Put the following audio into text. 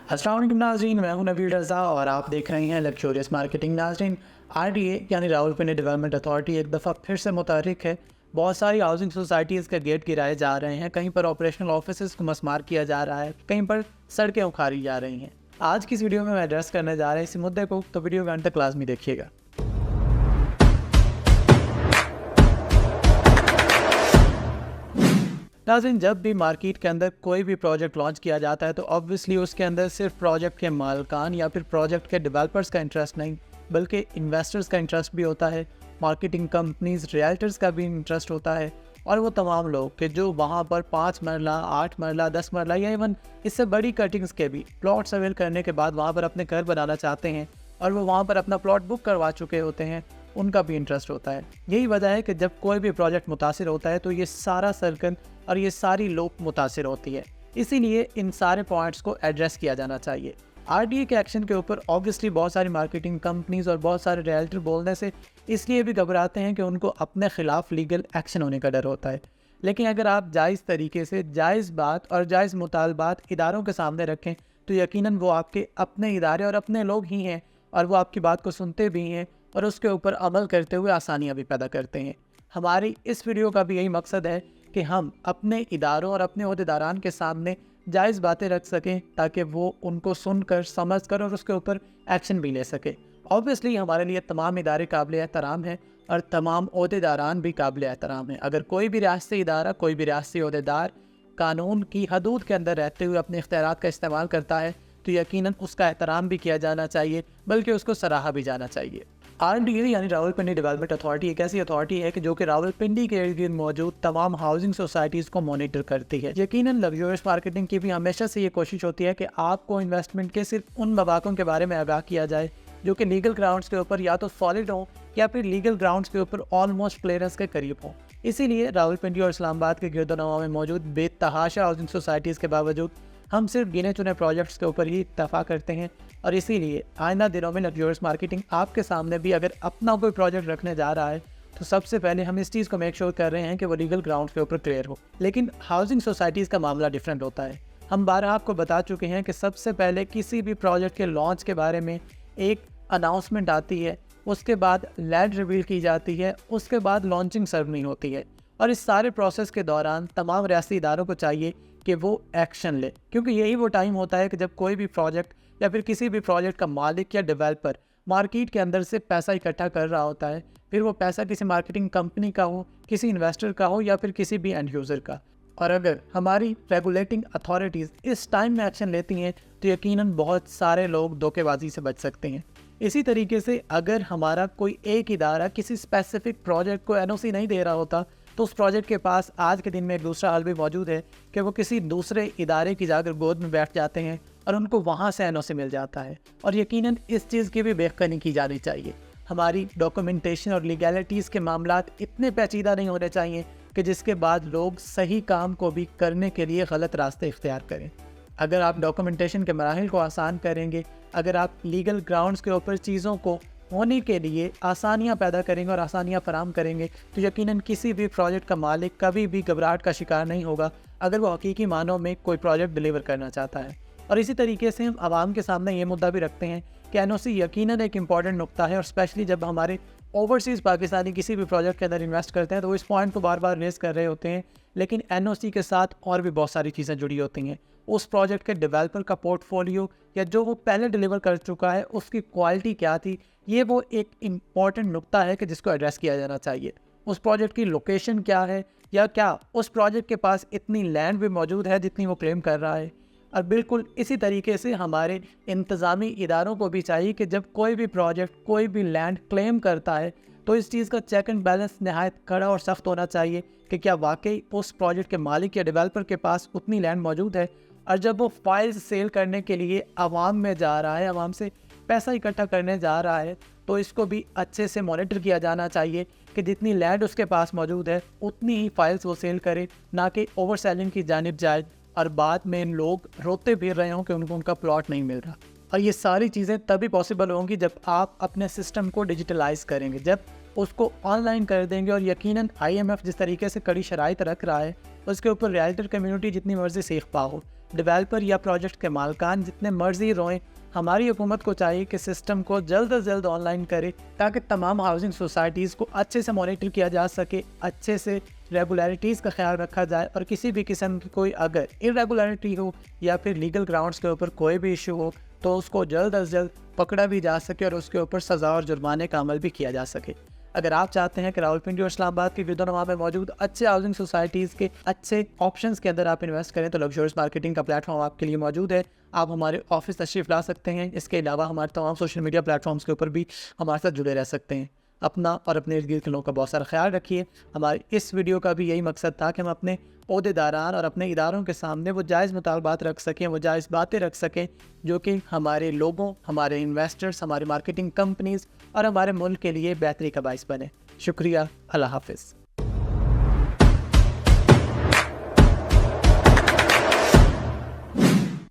अस्सलाम वालेकुम नाज़रीन, मैं हूं नवीद रज़ा और आप देख रहे हैं लक्ज़रियस मार्केटिंग। नाज़रीन, RDA यानी रावलपिंडी डेवलपमेंट अथॉरिटी एक दफ़ा फिर से मुतहर्रिक है। बहुत सारी हाउसिंग सोसाइटीज़ के गेट गिराए जा रहे हैं, कहीं पर ऑपरेशनल ऑफिस को मस्मार किया जा रहा है, कहीं पर सड़कें उखाड़ी जा रही हैं। आज की इस वीडियो में मैं एड्रेस करने जा रहा हूँ इस मुद्दे को, तो वीडियो के अंत तक लाजमी देखिएगा। नाज़रीन, जब भी मार्केट के अंदर कोई भी प्रोजेक्ट लॉन्च किया जाता है तो ऑब्वियसली उसके अंदर सिर्फ प्रोजेक्ट के मालिकान या फिर प्रोजेक्ट के डेवलपर्स का इंटरेस्ट नहीं बल्कि इन्वेस्टर्स का इंटरेस्ट भी होता है, मार्केटिंग कंपनीज, रियल्टर्स का भी इंटरेस्ट होता है और वो तमाम लोग कि जो वहाँ पर 5 मरला, 8 मरला, 10 मरला या इवन इससे बड़ी कटिंग्स के भी प्लॉट्स अवेल करने के बाद वहाँ पर अपने घर बनाना चाहते हैं और वो वहाँ पर अपना प्लॉट बुक करवा चुके होते हैं, उनका भी इंटरेस्ट होता है। यही वजह है कि जब कोई भी प्रोजेक्ट मुतासिर होता है तो ये सारा सर्कल और ये सारी लोग मुतासिर होती है। इसीलिए इन सारे पॉइंट्स को एड्रेस किया जाना चाहिए। RDA के एक्शन के ऊपर ऑब्वियसली बहुत सारी मार्केटिंग कंपनीज और बहुत सारे रियल्टर बोलने से इसलिए भी घबराते हैं कि उनको अपने ख़िलाफ़ लीगल एक्शन होने का डर होता है। लेकिन अगर आप जायज़ तरीके से जायज़ बात और जायज़ मुतालबात इदारों के सामने रखें तो यकीनन वो आपके अपने इदारे और अपने लोग ही हैं और वो आपकी बात को सुनते भी हैं और उसके ऊपर अमल करते हुए आसानियाँ भी पैदा करते हैं। हमारी इस वीडियो का भी यही मकसद है कि हम अपने इदारों और अपने ओहदेदारान के सामने जायज़ बातें रख सकें ताकि वो उनको सुनकर, समझकर और उसके ऊपर एक्शन भी ले सके। ऑब्वियसली हमारे लिए तमाम इदारे काबिल एहतराम हैं और तमाम ओहदेदारान भी काबिल एहतराम हैं। अगर कोई भी रियासती इदारा, कोई भी रियासती ओहदेदार कानून की हदूद के अंदर रहते हुए अपने इख्तियारात का इस्तेमाल करता है तो यकीनन उसका एहतराम भी किया जाना चाहिए, बल्कि उसको सराहा भी जाना चाहिए। RDA यानी रावलपिंडी डेवलपमेंट अथॉरिटी एक ऐसी अथॉरिटी है कि जो कि रावलपिंडी के इर्द गिर्द मौजूद तमाम हाउसिंग सोसाइटीज़ को मॉनिटर करती है। यकीनन लग्जरियस मार्केटिंग की भी हमेशा से ये कोशिश होती है कि आपको इन्वेस्टमेंट के सिर्फ उन मौक़ों के बारे में आगाह किया जाए जो कि लीगल ग्राउंड्स के ऊपर या तो सॉलिड हों या फिर लीगल ग्राउंड्स के ऊपर ऑलमोस्ट क्लियरेंस के करीब हों। इसीलिए रावलपिंडी और इस्लामाबाद के गिरदोनवा में मौजूद बेतहाशा हाउसिंग सोसाइटीज़ के बावजूद हम सिर्फ गिने चुने प्रोजेक्ट्स के ऊपर ही इत्तफाक करते हैं और इसीलिए आइंदा दिनों में लग्जरियस मार्केटिंग आपके सामने भी अगर अपना कोई प्रोजेक्ट रखने जा रहा है तो सबसे पहले हम इस चीज़ को मेक श्योर कर रहे हैं कि वो लीगल ग्राउंड के ऊपर क्लियर हो। लेकिन हाउसिंग सोसाइटीज़ का मामला डिफरेंट होता है। हम बारहा आपको बता चुके हैं कि सबसे पहले किसी भी प्रोजेक्ट के लॉन्च के बारे में एक अनाउंसमेंट आती है, उसके बाद लैंड रिवील की जाती है, उसके बाद लॉन्चिंग सेरेमनी होती है और इस सारे प्रोसेस के दौरान तमाम रियासती इदारों को चाहिए कि वो एक्शन ले, क्योंकि यही वो टाइम होता है कि जब कोई भी प्रोजेक्ट या फिर किसी भी प्रोजेक्ट का मालिक या डेवलपर मार्केट के अंदर से पैसा इकट्ठा कर रहा होता है। फिर वो पैसा किसी मार्केटिंग कंपनी का हो, किसी इन्वेस्टर का हो या फिर किसी भी एंड यूज़र का। और अगर हमारी रेगुलेटिंग अथॉरिटीज़ इस टाइम में एक्शन लेती हैं तो यकीनन बहुत सारे लोग धोखेबाजी से बच सकते हैं। इसी तरीके से अगर हमारा कोई एक इदारा किसी स्पेसिफिक प्रोजेक्ट को NOC नहीं दे रहा होता तो उस प्रोजेक्ट के पास आज के दिन में एक दूसरा हल भी मौजूद है कि वो किसी दूसरे इदारे की जाकर गोद में बैठ जाते हैं और उनको वहाँ से NOC मिल जाता है। और यकीनन इस चीज़ की भी बेखनी की जानी चाहिए। हमारी डॉक्यूमेंटेशन और लीगैलिटीज़ के मामलात इतने पेचीदा नहीं होने चाहिए कि जिसके बाद लोग सही काम को भी करने के लिए गलत रास्ते इख्तियार करें। अगर आप डॉक्यूमेंटेशन के मराहिल को आसान करेंगे, अगर आप लीगल ग्राउंड्स के ऊपर चीज़ों को होने के लिए आसानियां पैदा करेंगे और आसानियां फराहम करेंगे तो यकीनन किसी भी प्रोजेक्ट का मालिक कभी भी घबराहट का शिकार नहीं होगा अगर वो हकीकी मानों में कोई प्रोजेक्ट डिलीवर करना चाहता है। और इसी तरीके से हम आवाम के सामने ये मुद्दा भी रखते हैं कि NOC यकीनन एक इम्पॉर्टेंट नुक्ता है और स्पेशली जब हमारे ओवरसीज़ पाकिस्तानी किसी भी प्रोजेक्ट के अंदर इन्वेस्ट करते हैं तो वो इस पॉइंट को बार बार रेस कर रहे होते हैं। लेकिन NOC के साथ और भी बहुत सारी चीज़ें जुड़ी होती हैं। उस प्रोजेक्ट के डेवलपर का पोर्टफोलियो या जो वो पहले डिलीवर कर चुका है उसकी क्वालिटी क्या थी, ये वो एक इम्पॉर्टेंट नुक्ता है कि जिसको एड्रेस किया जाना चाहिए। उस प्रोजेक्ट की लोकेशन क्या है या क्या उस प्रोजेक्ट के पास इतनी लैंड भी मौजूद है जितनी वो क्लेम कर रहा है। और बिल्कुल इसी तरीके से हमारे इंतज़ामी इदारों को भी चाहिए कि जब कोई भी प्रोजेक्ट, कोई भी लैंड क्लेम करता है तो इस चीज़ का चेक एंड बैलेंस नहायत कड़ा और सख्त होना चाहिए कि क्या वाकई उस प्रोजेक्ट के मालिक या डेवलपर के पास उतनी लैंड मौजूद है। और जब वो फाइल्स सेल करने के लिए आवाम में जा रहा है, आवाम से पैसा इकट्ठा करने जा रहा है, तो इसको भी अच्छे से मॉनिटर किया जाना चाहिए कि जितनी लैंड उसके पास मौजूद है उतनी ही फाइल्स वो सेल करे, ना कि ओवर सेलिंग की जानिब जाए और बाद में लोग रोते फिर रहे हों कि उनको उनका प्लॉट नहीं मिल रहा। और ये सारी चीज़ें तभी पॉसिबल होंगी जब आप अपने सिस्टम को डिजिटलाइज करेंगे, जब उसको ऑनलाइन कर देंगे। और यकीनन IMF जिस तरीके से कड़ी शराइत रख रहा है उसके ऊपर रियल्टर कम्युनिटी जितनी मर्जी सीख पा हो, ڈیولپر یا پروجیکٹ کے مالکان جتنے مرضی روئیں، ہماری حکومت کو چاہیے کہ سسٹم کو جلد از جلد آن لائن کرے تاکہ تمام ہاؤسنگ سوسائٹیز کو اچھے سے مانیٹر کیا جا سکے، اچھے سے ریگولیرٹیز کا خیال رکھا جائے، اور کسی بھی قسم کی کوئی اگر irregularity ہو یا پھر لیگل گراؤنڈس کے اوپر کوئی بھی ایشو ہو تو اس کو جلد از جلد پکڑا بھی جا سکے اور اس کے اوپر سزا اور جرمانے کا عمل بھی کیا جا سکے۔ اگر آپ چاہتے ہیں کہ راولپنڈی اور اسلام آباد کی گردونواں میں موجود اچھے ہاؤسنگ سوسائٹیز کے اچھے آپشنز کے اندر آپ انویسٹ کریں تو لگژریس مارکیٹنگ کا پلیٹ فارم آپ کے لیے موجود ہے۔ آپ ہمارے آفس تشریف لا سکتے ہیں، اس کے علاوہ ہمارے تمام سوشل میڈیا پلیٹ فارمز کے اوپر بھی ہمارے ساتھ جڑے رہ سکتے ہیں۔ اپنا اور اپنے ارد گرد کے لوگوں کا بہت سارا خیال رکھیے۔ ہماری اس ویڈیو کا بھی یہی مقصد تھا کہ ہم اپنے عہدے داران اور اپنے اداروں کے سامنے وہ جائز مطالبات رکھ سکیں، وہ جائز باتیں رکھ سکیں جو کہ ہمارے لوگوں، ہمارے انویسٹرز، ہماری مارکیٹنگ کمپنیز اور ہمارے ملک کے لیے بہتری کا باعث بنے۔ شکریہ، اللہ حافظ۔